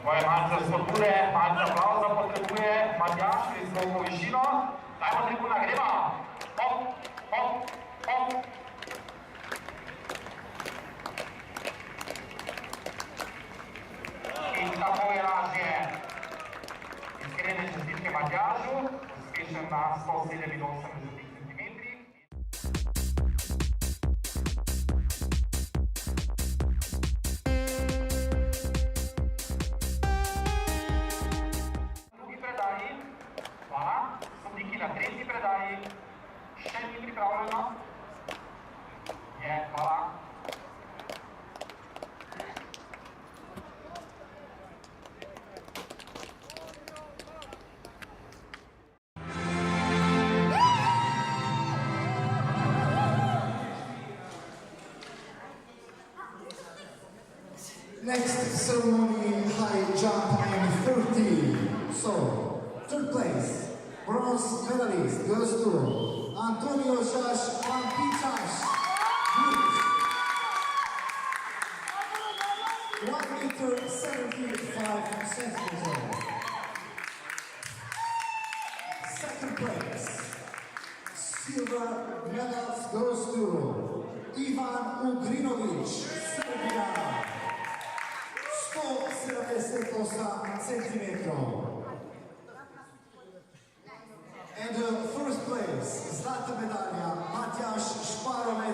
Moje malce spodbude, malce aplauza potrebuje Matjaž, ki je zelo višino. Dajmo tribuna, gremo! Hop, hop, hop! In tako je lažje. Iskrene čestitke Matjažu, uspešen na 187 centimetrih. Hvala, sodniki na tretji predaji, še ni pripravljeno. Je, hvala. Next ceremony, high jump and 30. So, third place, bronze medalist goes to Antonio Schash Pampitas. 1 meter 75 centimeters. Second place, silver medals goes to Ivan Ugrinović, Serbia. 178 centimeters. And first place, zlata medalja, Matjaž Šparović.